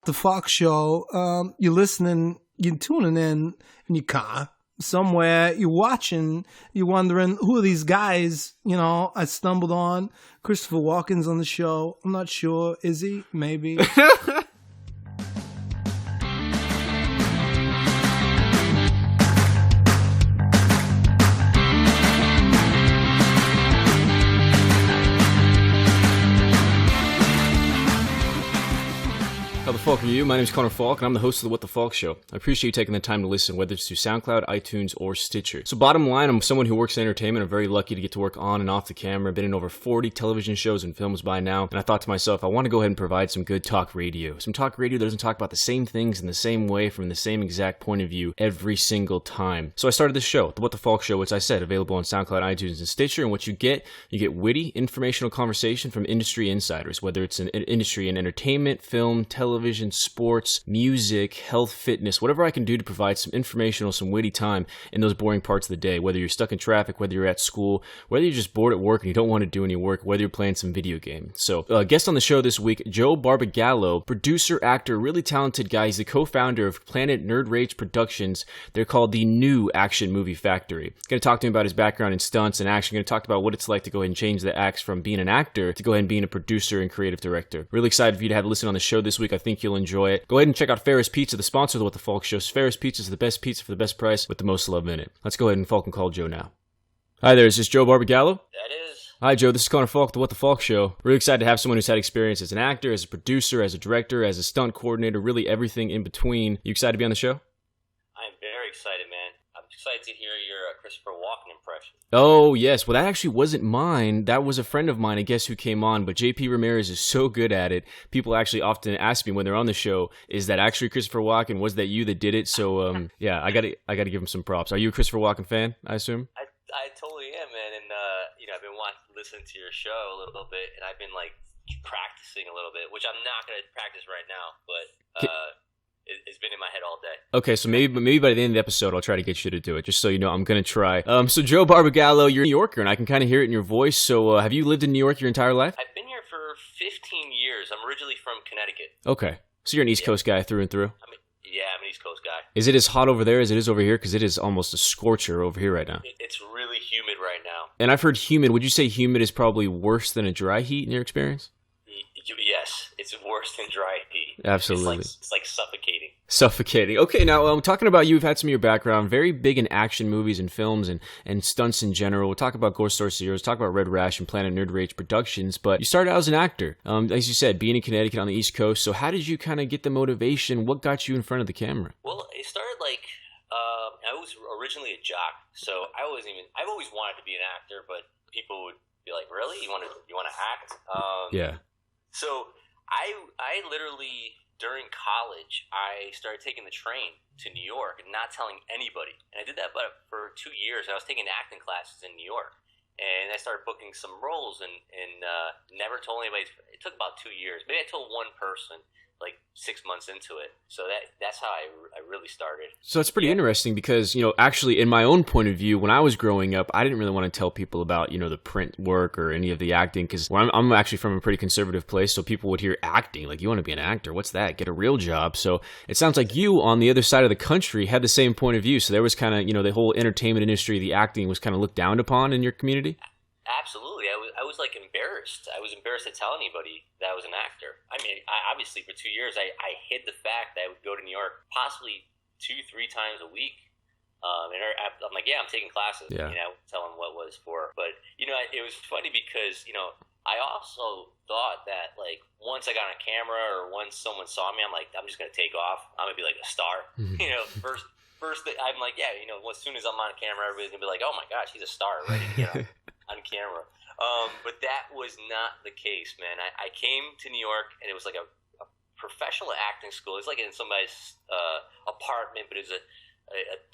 The Faulkn Show. You're listening, you're tuning in your car somewhere, you're watching, you're wondering, who are these guys, I stumbled on. Christopher Walken's on the show. I'm not sure. Is he? Maybe. How the fuck are you? My name is Connor Faulkn, and I'm the host of the What the Faulkn Show. I appreciate you taking the time to listen, whether it's through SoundCloud, iTunes, or Stitcher. So bottom line, I'm someone who works in entertainment. I'm very lucky to get to work on and off the camera. I've been in over 40 television shows and films by now, and I thought to myself, I want to go ahead and provide some good talk radio. Some talk radio that doesn't talk about the same things in the same way from the same exact point of view every single time. So I started this show, the What the Faulkn Show, which I said, available on SoundCloud, iTunes, and Stitcher, and what you get witty, informational conversation from industry insiders, whether it's an industry in entertainment, film, television, sports, music, health, fitness, whatever I can do to provide some informational, some witty time in those boring parts of the day, whether you're stuck in traffic, whether you're at school, whether you're just bored at work and you don't want to do any work, whether you're playing some video game. So, guest on the show this week, Joe Barbagallo, producer, actor, really talented guy. He's the co-founder of Planet Nerd Rage Productions. They're called the New Action Movie Factory. Going to talk to him about his background in stunts and action. Going to talk about what it's like to go ahead and change the acts from being an actor to go ahead and being a producer and creative director. Really excited for you to have a listen on the show this week. I think you'll enjoy it. Go ahead and check out Ferris Pizza, the sponsor of the What the Faulkn Show. Ferris Pizza is the best pizza for the best price with the most love in it. Let's go ahead and Faulkn call Joe now. Hi there, is this Joe Barbagallo? That is. Hi Joe, this is Connor Faulkn, the What the Faulkn Show. Really excited to have someone who's had experience as an actor, as a producer, as a director, as a stunt coordinator, really everything in between. You excited to be on the show? I'm very excited, man. I'm excited to hear your Christopher Walken impression. Oh, yes. Well, that actually wasn't mine. That was a friend of mine, I guess, who came on. But JP Ramirez is so good at it. People actually often ask me when they're on the show, is that actually Christopher Walken? Was that you that did it? So, yeah, I gotta give him some props. Are you a Christopher Walken fan, I assume? I totally am, man. And, I've been listening to your show a little bit, and I've been, practicing a little bit, which I'm not going to practice right now, but... It's been in my head all day. Okay, so maybe by the end of the episode, I'll try to get you to do it, just so you know I'm going to try. So Joe Barbagallo, you're a New Yorker, and I can kind of hear it in your voice. So have you lived in New York your entire life? I've been here for 15 years. I'm originally from Connecticut. Okay, so you're an East Coast guy through and through? I'm an East Coast guy. Is it as hot over there as it is over here? Because it is almost a scorcher over here right now. It's really humid right now. And I've heard humid. Would you say humid is probably worse than a dry heat in your experience? Yes, it's worse than dry heat. Absolutely. It's like suffocating. Suffocating. Okay, now talking about you, we've had some of your background, very big in action movies and films and stunts in general. We'll talk about Ghost Story Heroes, talk about Red Rash and Planet Nerd Rage Productions, but you started out as an actor, as you said, being in Connecticut on the East Coast. So how did you kind of get the motivation? What got you in front of the camera? Well, it started I was originally a jock, so I've always wanted to be an actor, but people would be like, "Really? You want to act?" Yeah. So I literally, during college, I started taking the train to New York and not telling anybody. And I did that for 2 years. I was taking acting classes in New York. And I started booking some roles and never told anybody. It took about 2 years. Maybe I told one person 6 months into it. So that's how I really started. So it's pretty interesting because, actually in my own point of view, when I was growing up, I didn't really want to tell people about, the print work or any of the acting because I'm actually from a pretty conservative place. So people would hear acting, you want to be an actor. What's that? Get a real job. So it sounds like you on the other side of the country had the same point of view. So there was kind of, the whole entertainment industry, the acting was kind of looked down upon in your community. Absolutely. I was embarrassed. I was embarrassed to tell anybody that I was an actor. I mean, obviously for 2 years, I hid the fact that I would go to New York possibly 2-3 times a week. And I'm like, yeah, I'm taking classes, tell them what it was for. But, it was funny because, I also thought that once I got on camera or once someone saw me, I'm like, I'm just going to take off. I'm going to be like a star. First thing, I'm like, yeah, as soon as I'm on camera, everybody's going to be like, oh my gosh, he's a star ready to get on camera. But that was not the case, man. I came to New York and it was like a professional acting school. It's like in somebody's apartment, but it was a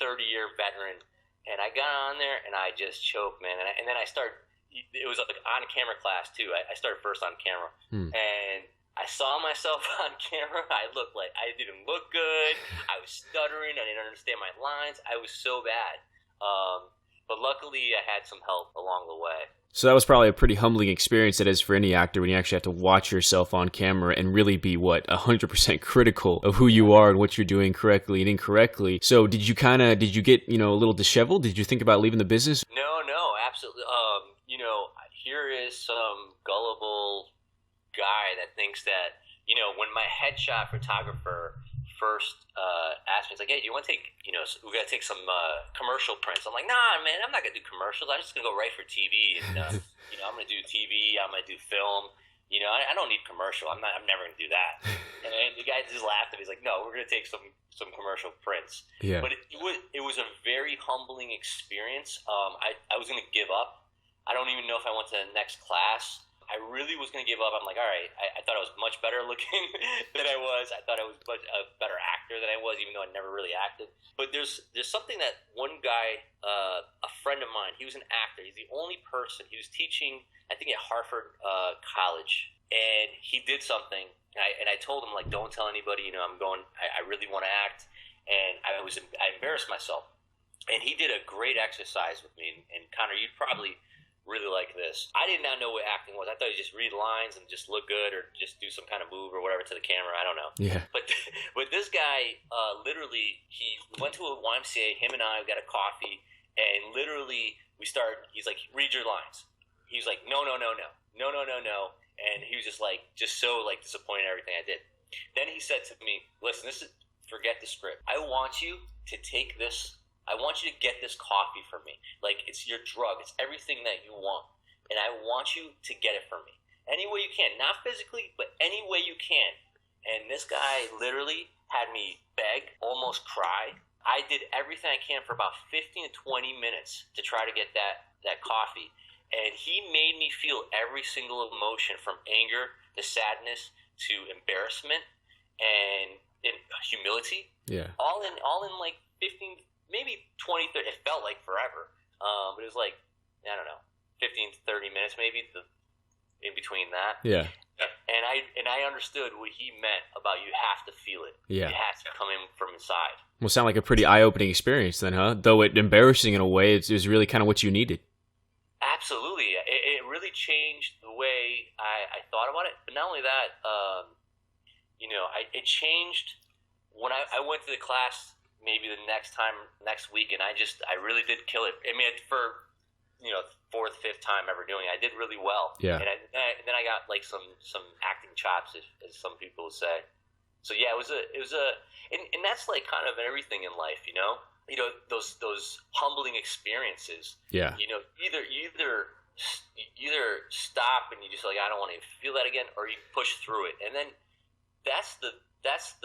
30-year veteran. And I got on there and I just choked, man. And then I started, it was like on-camera class too. I started first on camera. And I saw myself on camera. I didn't look good. I was stuttering. I didn't understand my lines. I was so bad. But luckily, I had some help along the way. So that was probably a pretty humbling experience, that is, for any actor, when you actually have to watch yourself on camera and really be, 100% critical of who you are and what you're doing correctly and incorrectly. So did you get, a little disheveled? Did you think about leaving the business? No, absolutely. Here is some gullible guy that thinks that, when my headshot photographer first asked me, it's like, hey, do you want to take, we got to take some commercial prints. I'm like, nah, man, I'm not going to do commercials. I'm just going to go right for TV. And, I'm going to do TV. I'm going to do film. I don't need commercial. I'm never going to do that. And the guy just laughed at me. He's like, no, we're going to take some commercial prints. Yeah. But it was a very humbling experience. I was going to give up. I don't even know if I went to the next class. I really was going to give up. I'm like, all right, I thought I was much better looking than I was. I thought I was a better actor than I was, even though I never really acted. But there's something that one guy, a friend of mine, he was an actor. He's the only person. He was teaching, I think, at Harvard College. And he did something. And I told him, like, don't tell anybody, I'm going, I really want to act. And I embarrassed myself. And he did a great exercise with me. And Connor, you'd probably really like this. I did not know what acting was. I thought you just read lines and just look good, or just do some kind of move or whatever to the camera. I don't know. Yeah. But this guy, literally, he went to a YMCA. Him and I got a coffee, and literally we started. He's like, read your lines. He was like, no. And he was just so disappointed in everything I did. Then he said to me, listen, forget the script. I want you to take this. I want you to get this coffee for me. Like, it's your drug. It's everything that you want. And I want you to get it for me. Any way you can. Not physically, but any way you can. And this guy literally had me beg, almost cry. I did everything I can for about 15 to 20 minutes to try to get that coffee. And he made me feel every single emotion, from anger to sadness to embarrassment and humility. Yeah. All in like 15, maybe 20, 30. It felt like forever. But it was like, I don't know, 15 to 30 minutes maybe in between that. Yeah. And I understood what he meant about, you have to feel it. Yeah. It has to come in from inside. Well, sound like a pretty eye-opening experience then, huh? Though embarrassing in a way, it was really kind of what you needed. Absolutely. It really changed the way I thought about it. But not only that, it changed when I went to the class maybe the next week, and I really did kill it. I mean, for, fourth, fifth time ever doing it, I did really well. Yeah. And then I got like some acting chops, as some people would say. So yeah, it was and that's like kind of everything in life, those humbling experiences. Yeah. You either stop and you just like, I don't want to feel that again, or you push through it. And then that's the best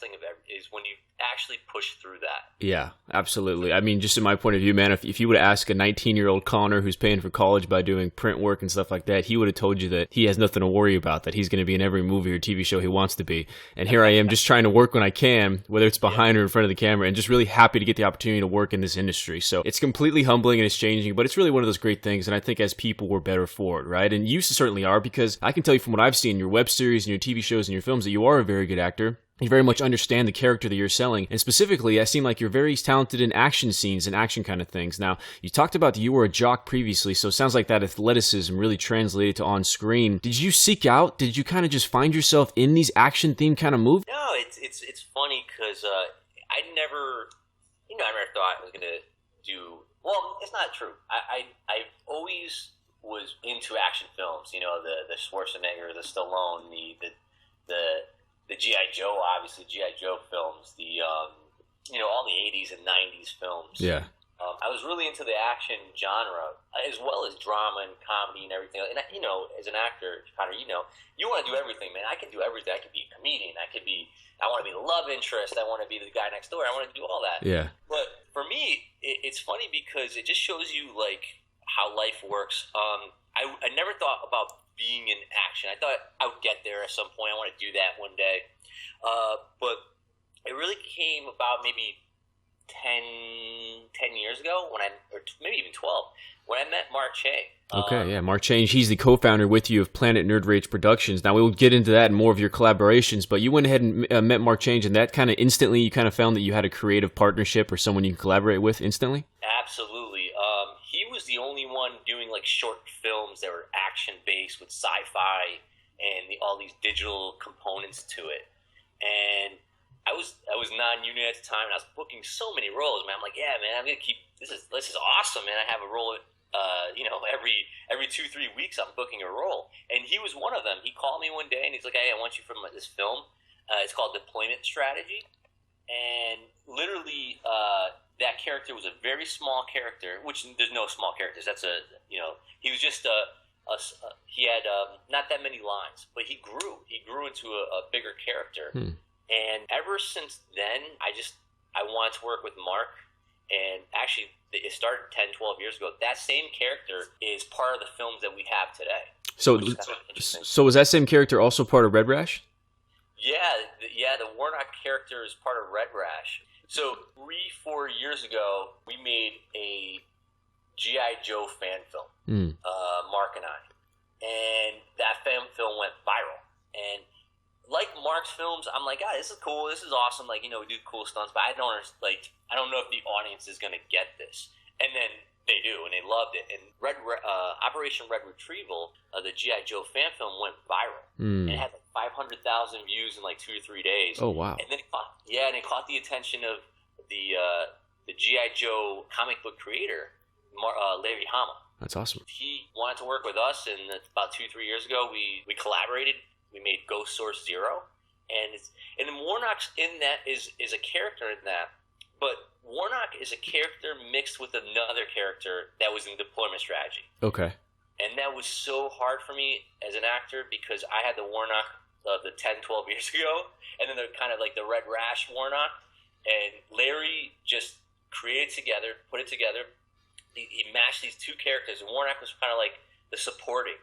thing of it, is when you actually push through that. Yeah, absolutely. I mean, just in my point of view, man, if you would ask a 19-year-old Connor who's paying for college by doing print work and stuff like that, he would have told you that he has nothing to worry about, that he's going to be in every movie or TV show he wants to be. And here I am just trying to work when I can, whether it's behind or in front of the camera, and just really happy to get the opportunity to work in this industry. So it's completely humbling and it's changing, but it's really one of those great things. And I think as people, we're better for it, right? And you certainly are, because I can tell you from what I've seen in your web series and your TV shows and your films that you are a very good actor. You very much understand the character that you're selling. And specifically, I seem like you're very talented in action scenes and action kind of things. Now, you talked about that you were a jock previously, so it sounds like that athleticism really translated to on screen. Did you seek out? Did you kind of just find yourself in these action-themed kind of movies? No, it's funny because I never thought I was going to do... Well, it's not true. I always was into action films, the Schwarzenegger, the Stallone, the G.I. Joe, obviously, G.I. Joe films, all the 80s and 90s films. Yeah. I was really into the action genre, as well as drama and comedy and everything. And, as an actor, Connor, you want to do everything, man. I can do everything. I could be a comedian. I want to be the love interest. I want to be the guy next door. I want to do all that. Yeah. But for me, it's funny because it just shows you, like, how life works. I never thought about being in action. I thought I would get there at some point. I want to do that one day. But it really came about maybe 10 years ago, or maybe even 12, when I met Mark Chang. Okay, yeah, Mark Chang. He's the co-founder with you of Planet Nerd Rage Productions. Now, we'll get into that and more of your collaborations, but you went ahead and met Mark Chang, and that kind of instantly, you kind of found that you had a creative partnership or someone you can collaborate with instantly? Absolutely. He was the only one doing, like short films that were action based with sci-fi and all these digital components to it. And I was non-union at the time, and I was booking so many roles, man. I'm like, yeah, man, I'm gonna keep this is awesome, man. I have a role, every 2-3 weeks I'm booking a role, and he was one of them. He called me one day and he's like, hey, I want you for this film. It's called Deployment Strategy, and literally that character was a very small character, which there's no small characters. That's he was just he had not that many lines, but he grew into a bigger character. And ever since then, I wanted to work with Mark. And actually, it started 10, 12 years ago. That same character is part of the films that we have today. So was that same character also part of Red Rash? Yeah, the Warnock character is part of Red Rash. So 3-4 years ago, we made a G.I. Joe fan film, Mark and I. And that fan film went viral. And like Mark's films, I'm like, God, this is cool. This is awesome. Like, we do cool stunts, but I don't know if the audience is going to get this. And then they do, and they loved it. And Operation Red Retrieval, the G.I. Joe fan film, went viral. And it had like 500,000 views in like 2 or 3 days. Oh, wow. And then it caught the attention of the G.I. Joe comic book creator, Larry Hama. That's awesome. He wanted to work with us, and about 2-3 years ago, we collaborated. We made Ghost Source Zero, and Warnock's in that is a character in that, but Warnock is a character mixed with another character that was in Deployment Strategy. Okay. And that was so hard for me as an actor because I had the Warnock of the 10, 12 years ago, and then they're kind of like the Red Rash Warnock, and Larry just put it together. He matched these two characters, and Warnock was kind of like the supporting.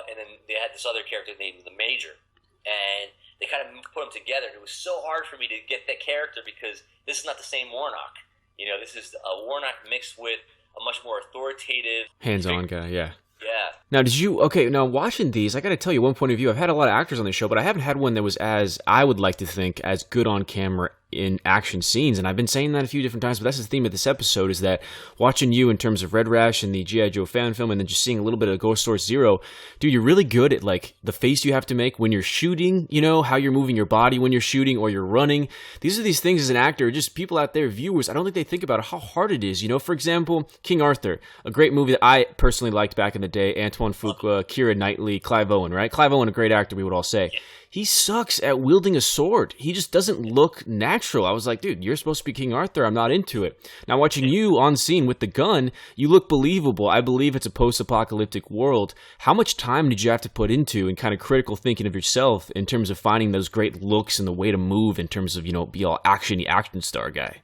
And then they had this other character named the Major, and they kind of put them together. And it was so hard for me to get that character because this is not the same Warnock. This is a Warnock mixed with a much more authoritative, hands-on guy. Yeah. Yeah. Now watching these, I got to tell you one point of view. I've had a lot of actors on the show, but I haven't had one that was I would like to think, as good on camera in action scenes. And I've been saying that a few different times, but that's the theme of this episode, is that watching you in terms of Red Rash and the G.I. Joe fan film, and then just seeing a little bit of Ghost Source Zero, dude, you're really good at like the face you have to make when you're shooting, how you're moving your body when you're shooting or you're running. These are these things as an actor, just people out there, viewers, I don't think they think about how hard it is. For example, King Arthur, a great movie that I personally liked back in the day, Antoine Fuqua, Keira Knightley, Clive Owen, right? Clive Owen, a great actor, we would all say. He sucks at wielding a sword. He just doesn't look natural. I was like, dude, you're supposed to be King Arthur. I'm not into it. Now, watching you on scene with the gun, you look believable. I believe it's a post-apocalyptic world. How much time did you have to put into and kind of critical thinking of yourself in terms of finding those great looks and the way to move in terms of, be all action star guy?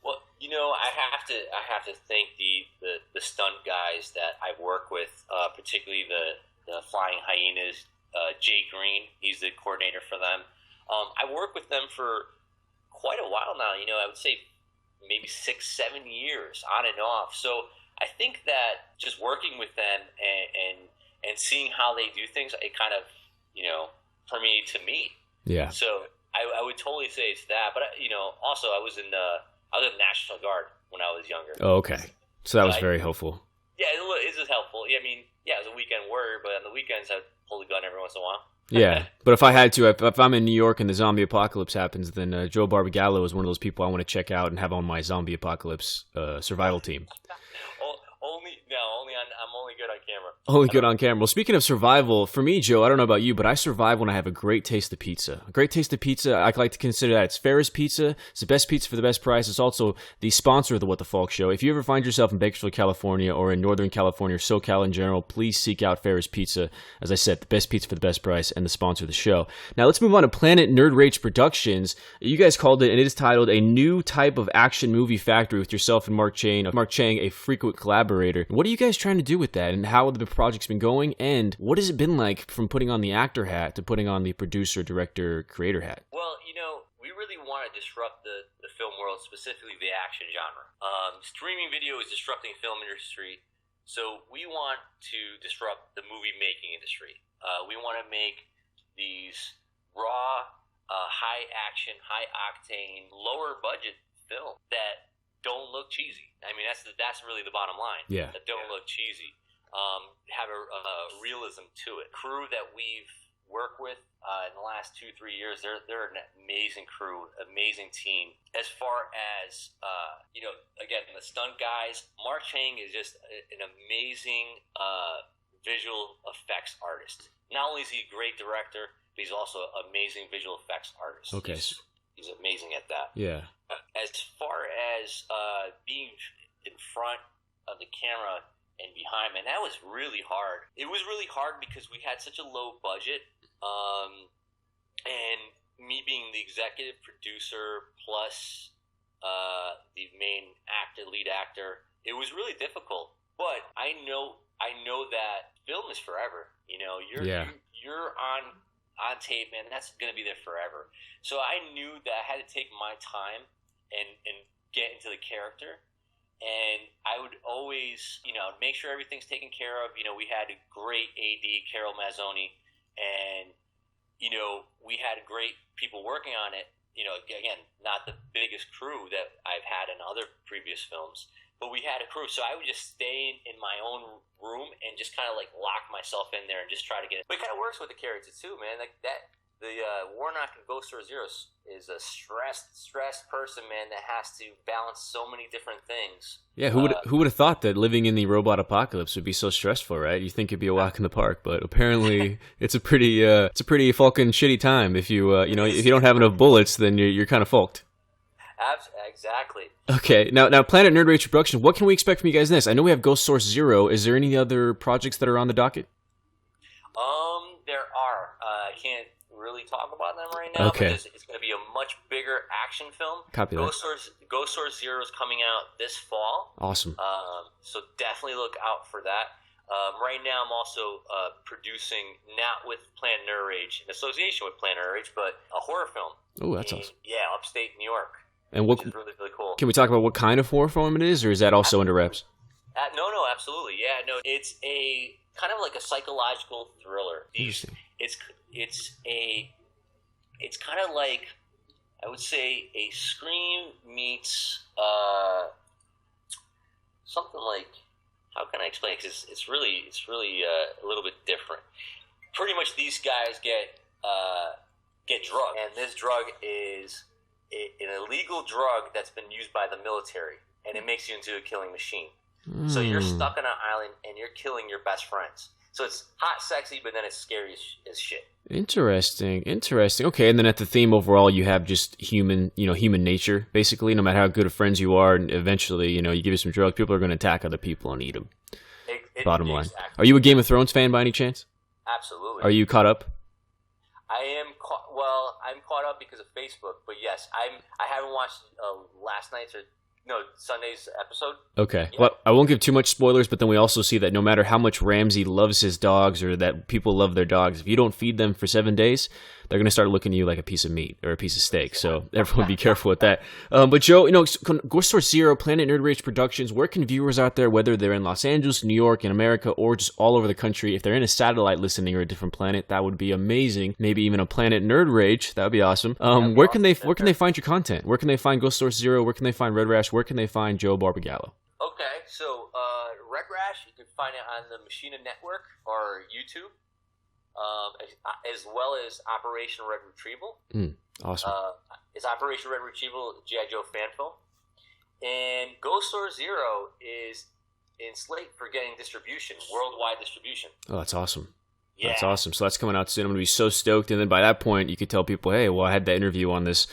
Well, I have to thank the stunt guys that I've worked with, particularly the Flying Hyenas. Jay Green, he's the coordinator for them. I worked with them for quite a while now. I would say maybe 6-7 years on and off. So I think that just working with them and seeing how they do things, it kind of permeated to me. Yeah. So I would totally say it's that. But also I was in the National Guard when I was younger. Oh, okay. So that was very helpful. Yeah, it is helpful. Yeah, it was a weekend warrior, but on the weekends I'd pull the gun every once in a while. Yeah, but if I had to, if I'm in New York and the zombie apocalypse happens, then Joe Barbagallo is one of those people I want to check out and have on my zombie apocalypse survival team. I'm only good on camera. Only good on camera. Well, speaking of survival, for me, Joe, I don't know about you, but I survive when I have a great taste of pizza. A great taste of pizza, I like to consider that. It's Ferris Pizza. It's the best pizza for the best price. It's also the sponsor of the What the Faulkn Show. If you ever find yourself in Bakersfield, California, or in Northern California, or SoCal in general, please seek out Ferris Pizza. As I said, the best pizza for the best price and the sponsor of the show. Now, let's move on to Planet Nerd Rage Productions. You guys called it, and it is titled A New Type of Action Movie Factory with yourself and Mark Chang, a frequent collaborator. What are you guys trying to do with that, and how have the project's been going, and what has it been like from putting on the actor hat to putting on the producer, director, creator hat? Well, we really want to disrupt the film world, specifically the action genre. Streaming video is disrupting the film industry, so we want to disrupt the movie making industry. We want to make these raw, high action, high octane, lower budget film that don't look cheesy. I mean, that's really the bottom line. Yeah. That don't look cheesy. have a realism to it. Crew that we've worked with in the last 2-3 years, they're an amazing crew, amazing team. As far as again, the stunt guys, Mark Chang is just an amazing visual effects artist. Not only is he a great director, but he's also an amazing visual effects artist. Okay. He's amazing at that. Yeah. As far as being in front of the camera and behind, man, that was really hard. It was really hard because we had such a low budget, and me being the executive producer plus the main lead actor, it was really difficult. But I know that film is forever. You're on tape, man. That's gonna be there forever. So I knew that I had to take my time and get into the character. And I would always, make sure everything's taken care of. We had a great AD, Carol Mazzoni, and, we had great people working on it. Again, not the biggest crew that I've had in other previous films, but we had a crew. So I would just stay in my own room and just kind of like lock myself in there and just try to get it. But it kind of works with the character too, man. Like that. The Warnock in Ghost Story Zero is a stressed person, man, that has to balance so many different things. Yeah, who would have thought that living in the robot apocalypse would be so stressful, right? You think it'd be a walk in the park, but apparently it's a pretty Faulkn shitty time. If you if you don't have enough bullets, then you're kind of Faulked. Exactly. Okay, now Planet Nerd Rage Production. What can we expect from you guys next? I know we have Ghost Source Zero. Is there any other projects that are on the docket? There are. I can't really talk about them right now. Okay. But it's going to be a much bigger action film. Copy that. Ghost Source Zero is coming out this fall. Awesome. So definitely look out for that. Right now, I'm also producing, not with Planet Nerd Rage, in association with Planet Nerd Rage, but a horror film. Oh, that's awesome. Yeah, upstate New York. And which is really, really cool. Can we talk about what kind of horror film it is, or is that also under wraps? No, absolutely. Yeah, no, it's a kind of like a psychological thriller. Interesting. It's kind of like, I would say, a Scream meets something like, how can I explain it? 'Cause it's really a little bit different. Pretty much, these guys get drugged, and this drug is an illegal drug that's been used by the military, and it makes you into a killing machine. So you're stuck on an island, and you're killing your best friends. So it's hot, sexy, but then it's scary as shit. Interesting. Okay, and then at the theme overall, you have just human nature, basically. No matter how good of friends you are, and eventually, you give you some drugs, people are going to attack other people and eat them. Bottom line. Exactly. Are you a Game of Thrones fan by any chance? Absolutely. Are you caught up? I am I'm caught up because of Facebook, but yes, I haven't watched Sunday's episode. Okay. Yeah. Well, I won't give too much spoilers, but then we also see that no matter how much Ramsay loves his dogs or that people love their dogs, if you don't feed them for 7 days, they're going to start looking at you like a piece of meat or a piece of steak. So everyone be careful with that. But Joe, Ghost Source Zero, Planet Nerd Rage Productions, where can viewers out there, whether they're in Los Angeles, New York, in America, or just all over the country, if they're in a satellite listening or a different planet, that would be amazing. Maybe even a Planet Nerd Rage, that would be awesome. Where can they find your content? Where can they find Ghost Source Zero? Where can they find Red Rash? Where can they find Joe Barbagallo? Okay, so Red Rash, you can find it on the Machina Network or YouTube, as well as Operation Red Retrieval. Awesome. It's Operation Red Retrieval, G.I. Joe fan film. And Ghost Source Zero is in slate for getting distribution, worldwide distribution. Oh, that's awesome. Yeah. That's awesome. So that's coming out soon. I'm going to be so stoked. And then by that point, you could tell people, hey, well, I had that interview on this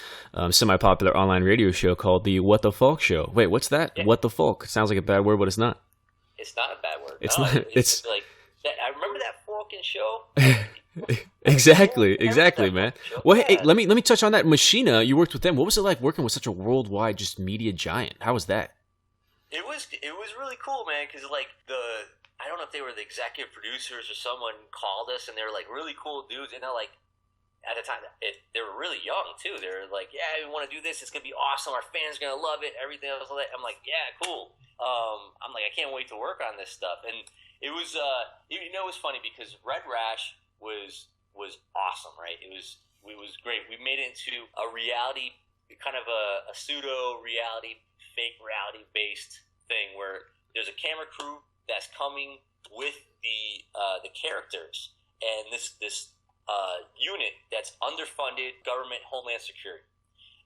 semi-popular online radio show called the What the Faulk Show. Wait, what's that? Yeah. What the Faulk? It sounds like a bad word, but it's not. It's not a bad word. It's not. It's like that. I remember that Faulkn show. Exactly, man. Well, hey, let me touch on that. Machina, you worked with them. What was it like working with such a worldwide just media giant? How was that? It was really cool, man. Because I don't know if they were the executive producers or someone called us, and they were like really cool dudes, and they're like, at the time, they were really young too. They were like, yeah, we want to do this. It's gonna be awesome. Our fans are gonna love it. Everything else. I'm like, yeah, cool. I'm like, I can't wait to work on this stuff. And it was, it was funny because Red Rash was awesome, right? It was great. We made it into a reality, kind of a pseudo reality, fake reality based thing where there's a camera crew that's coming with the characters and this unit that's underfunded, government Homeland Security,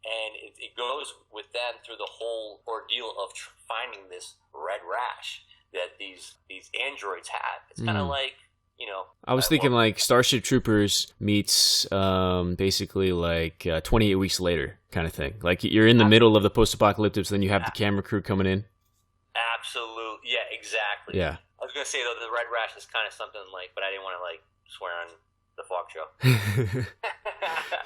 and it goes with them through the whole ordeal of finding this red rash that these androids have. It's kind of like, you know, I was thinking like Starship Troopers meets basically like 28 Weeks Later kind of thing. Like you're in the middle of the post-apocalyptic, then you have the camera crew coming in. Absolutely. Yeah, exactly. Yeah. I was going to say, though, the red rash is kind of something like, but I didn't want to, like, swear on the Faulkn show.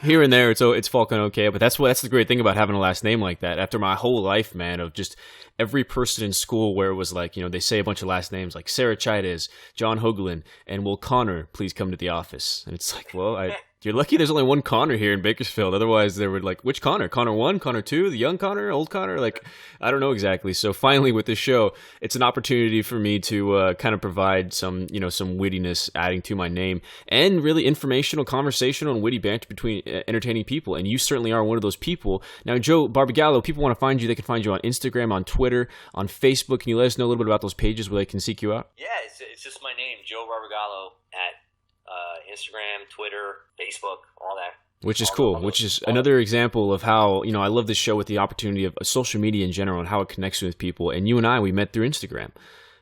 Here and there, it's Faulkn okay, but that's the great thing about having a last name like that. After my whole life, man, of just every person in school where it was like, you know, they say a bunch of last names like Sarah Chides, John Hoagland, and will Connor please come to the office? And it's like, well, you're lucky there's only one Connor here in Bakersfield. Otherwise, they would like, which Connor? Connor 1, Connor 2, the young Connor, old Connor? Like, I don't know exactly. So finally with this show, it's an opportunity for me to kind of provide some wittiness adding to my name and really informational, conversational, and witty banter between entertaining people. And you certainly are one of those people. Now, Joe Barbagallo, people want to find you. They can find you on Instagram, on Twitter, on Facebook. Can you let us know a little bit about those pages where they can seek you out? Yeah, it's just my name, Joe Barbagallo, at Instagram, Twitter, Facebook, all that. Which is cool, which is another example of how, you know, I love this show with the opportunity of social media in general and how it connects with people. And you and I, we met through Instagram.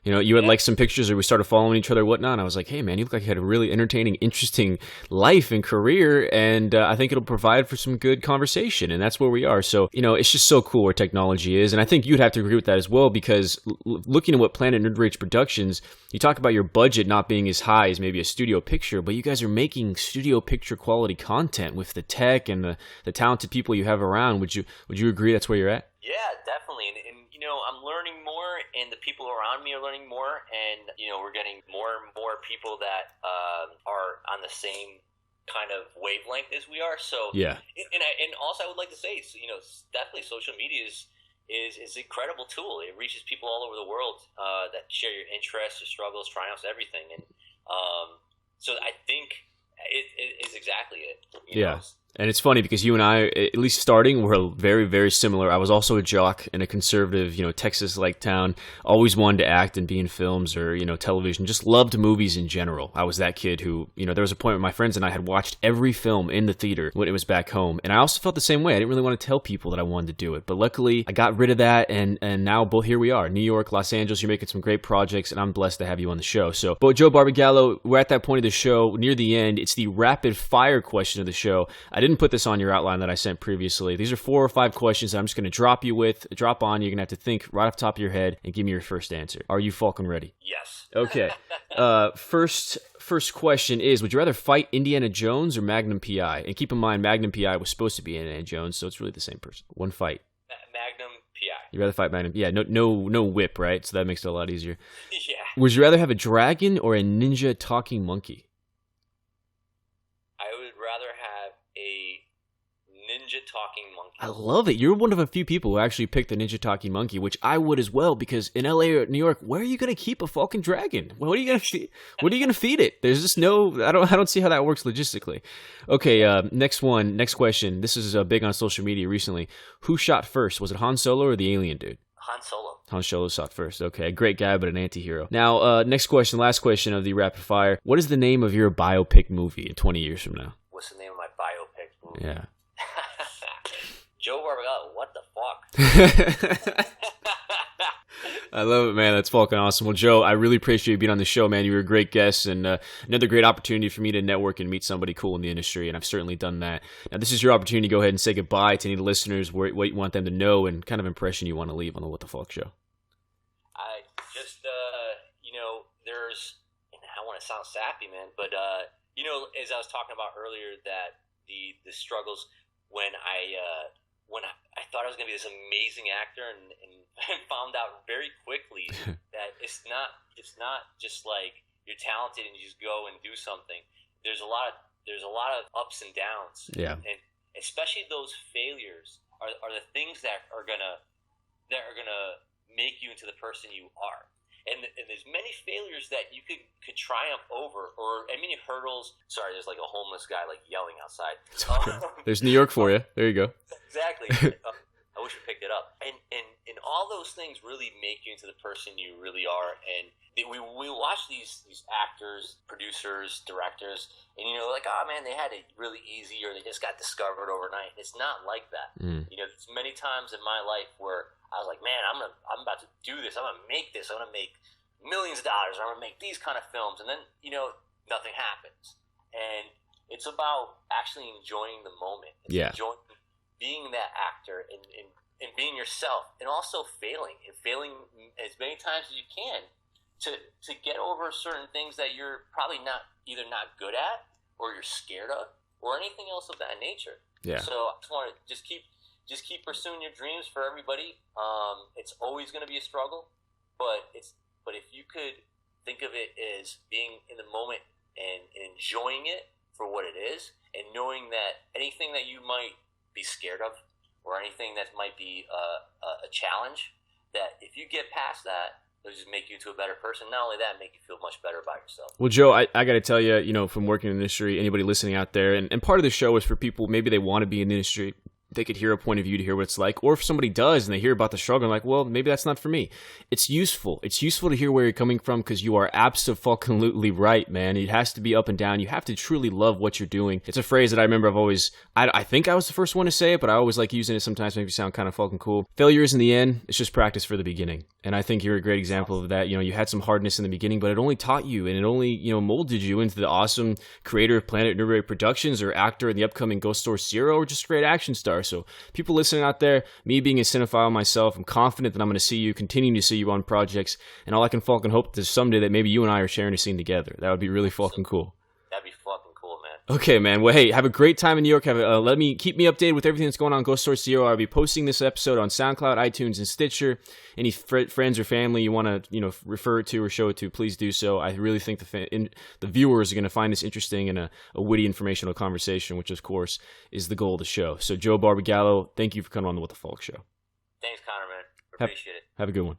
You know, you had liked some pictures or we started following each other and whatnot. And I was like, hey, man, you look like you had a really entertaining, interesting life and career. And I think it'll provide for some good conversation. And that's where we are. So, you know, it's just so cool where technology is. And I think you'd have to agree with that as well, because looking at what Planet Nerd Rage Productions, you talk about your budget not being as high as maybe a studio picture, but you guys are making studio picture quality content with the tech and the talented people you have around. Would you agree that's where you're at? Yeah, definitely. And you know, I'm learning more, and the people around me are learning more, and you know, we're getting more and more people that are on the same kind of wavelength as we are. So yeah. And also, I would like to say, you know, definitely social media is an incredible tool. It reaches people all over the world that share your interests, your struggles, triumphs, everything. And so I think it is exactly it. You know? And it's funny because you and I, at least starting, we're very, very similar. I was also a jock in a conservative, you know, Texas-like town. Always wanted to act and be in films or, you know, television. Just loved movies in general. I was that kid who, you know, there was a point where my friends and I had watched every film in the theater when it was back home. And I also felt the same way. I didn't really want to tell people that I wanted to do it. But luckily, I got rid of that. And now both here we are. New York, Los Angeles, you're making some great projects. And I'm blessed to have you on the show. So, but Joe Barbagallo, we're at that point of the show, near the end. It's the rapid fire question of the show. I didn't put this on your outline that I sent previously. These are 4 or 5 questions that I'm just going to drop on. You're going to have to think right off the top of your head and give me your first answer. Are you Faulkn ready? Yes. Okay. First question is, would you rather fight Indiana Jones or Magnum P.I.? And keep in mind, Magnum P.I. was supposed to be Indiana Jones, so it's really the same person. One fight. Magnum P.I. You'd rather fight Magnum? Yeah, no whip, right? So that makes it a lot easier. Yeah. Would you rather have a dragon or a ninja talking monkey? I would rather have a ninja talking monkey. I love it. You're one of a few people who actually picked the ninja talking monkey, which I would as well, because in LA or New York, where are you going to keep a Faulkn dragon? What are you going to feed it? There's just no, I don't see how that works logistically. Okay, next question. This is big on social media recently. Who shot first? Was it Han Solo or the alien dude? Han Solo. Han Solo shot first. Okay, great guy, but an anti-hero. Now, next question, last question of the rapid fire. What is the name of your biopic movie in 20 years from now? What's the name of my biopic movie? Yeah. Joe Barbagallo, what the fuck? I love it, man. That's fucking awesome. Well, Joe, I really appreciate you being on the show, man. You were a great guest and another great opportunity for me to network and meet somebody cool in the industry, and I've certainly done that. Now, this is your opportunity to go ahead and say goodbye to any listeners, what you want them to know, and kind of impression you want to leave on the What the Faulkn Show. I just, you know, there's, and I want to sound sappy, man, but, you know, as I was talking about earlier, that the struggles when I thought I was going to be this amazing actor and found out very quickly that it's not just like you're talented and you just go and do something. There's a lot of ups and downs. Yeah. And especially those failures are the things that are gonna make you into the person you are. And there's many failures that you could triumph over, or many hurdles. Sorry, there's like a homeless guy like yelling outside. There's New York for you. There you go. Exactly. I wish we picked it up. And all those things really make you into the person you really are. And we watch these actors, producers, directors, and like, oh man, they had it really easy, or they just got discovered overnight. It's not like that. There's many times in my life where I was like, man, I'm about to do this. I'm gonna make this. I'm gonna make millions of dollars. I'm gonna make these kind of films, and then nothing happens. And it's about actually enjoying the moment. It's enjoying being that actor and being yourself, and also failing as many times as you can to get over certain things that you're probably not good at, or you're scared of, or anything else of that nature. Yeah. So I just want to just keep pursuing your dreams for everybody. It's always going to be a struggle, but if you could think of it as being in the moment and enjoying it for what it is, and knowing that anything that you might be scared of, or anything that might be a challenge, that if you get past that, it'll just make you into a better person. Not only that, make you feel much better about yourself. Well, Joe, I got to tell you, from working in the industry, anybody listening out there, and part of the show is for people, maybe they want to be in the industry, they could hear a point of view to hear what it's like. Or if somebody does and they hear about the struggle, like, well, maybe that's not for me. It's useful. It's useful to hear where you're coming from, because you are absolutely right, man. It has to be up and down. You have to truly love what you're doing. It's a phrase that I remember I think I was the first one to say it, but I always like using it sometimes, make it sound kind of fucking cool. Failure isn't the end. It's just practice for the beginning. And I think you're a great example of that. You had some hardness in the beginning, but it only taught you, and it only, molded you into the awesome creator of Planet Nerd Rage Productions, or actor in the upcoming Ghost Story Zero, or just a great action star. So people listening out there, me being a cinephile myself, I'm confident that I'm going to continuing to see you on projects, and all I can fucking hope is someday that maybe you and I are sharing a scene together. That would be really fucking cool. That'd be fucking cool, man. Okay, man. Well, hey, have a great time in New York. Keep me updated with everything that's going on Ghost Story Zero. I'll be posting this episode on SoundCloud, iTunes, and Stitcher. Any friends or family you want to, refer it to or show it to, please do so. I really think the viewers are going to find this interesting and a witty, informational conversation, which, of course, is the goal of the show. So, Joe Barbagallo, thank you for coming on the What the Faulkn Show. Thanks, Connor, man. Appreciate it. Have a good one.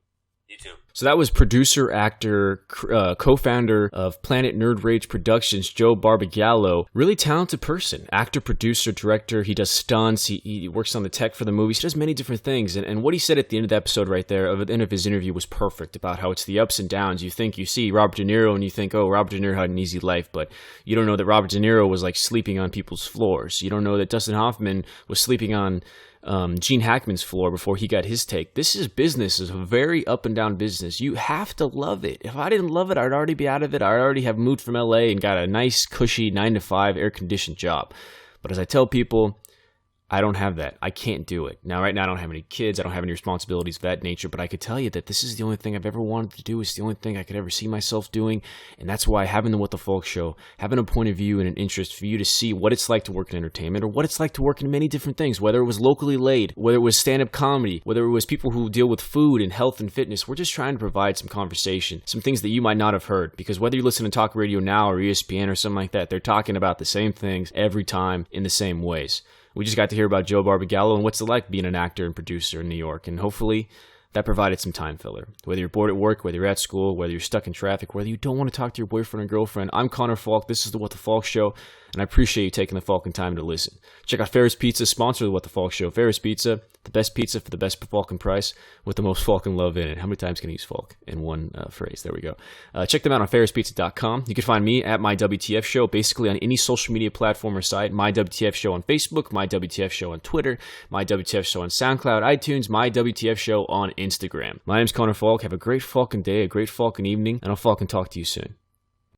You too. So that was producer, actor, co-founder of Planet Nerd Rage Productions, Joe Barbagallo. Really talented person. Actor, producer, director. He does stunts. He works on the tech for the movies. He does many different things. And what he said at the end of the episode right there, at the end of his interview, was perfect about how it's the ups and downs. You see Robert De Niro and you think, oh, Robert De Niro had an easy life. But you don't know that Robert De Niro was like sleeping on people's floors. You don't know that Dustin Hoffman was sleeping on Gene Hackman's floor before he got his take. This is business. It's a very up and down business. You have to love it. If I didn't love it, I'd already be out of it. I'd already have moved from LA and got a nice, cushy 9-to-5 air-conditioned job. But as I tell people, I don't have that. I can't do it. Now, right now, I don't have any kids. I don't have any responsibilities of that nature, but I could tell you that this is the only thing I've ever wanted to do. It's the only thing I could ever see myself doing, and that's why having the What the Faulkn Show, having a point of view and an interest for you to see what it's like to work in entertainment, or what it's like to work in many different things, whether it was locally laid, whether it was stand-up comedy, whether it was people who deal with food and health and fitness. We're just trying to provide some conversation, some things that you might not have heard, because whether you listen to talk radio now or ESPN or something like that, they're talking about the same things every time in the same ways. We just got to hear about Joe Barbagallo and what's it like being an actor and producer in New York, and hopefully that provided some time filler. Whether you're bored at work, whether you're at school, whether you're stuck in traffic, whether you don't want to talk to your boyfriend or girlfriend, I'm Connor Faulkn. This is the What the Faulkn Show, and I appreciate you taking the Faulkn time to listen. Check out Ferris Pizza, sponsor of the What the Faulkn Show. Ferris Pizza, the best pizza for the best Faulkn price with the most Faulkn love in it. How many times can I use Faulkn in one phrase? There we go. Check them out on ferrispizza.com. You can find me at My WTF Show, basically on any social media platform or site. My WTF Show on Facebook, My WTF Show on Twitter, My WTF Show on SoundCloud, iTunes, My WTF Show on Instagram. My name's Connor Faulkn. Have a great Faulkn day, a great Faulkn evening, and I'll Faulkn talk to you soon.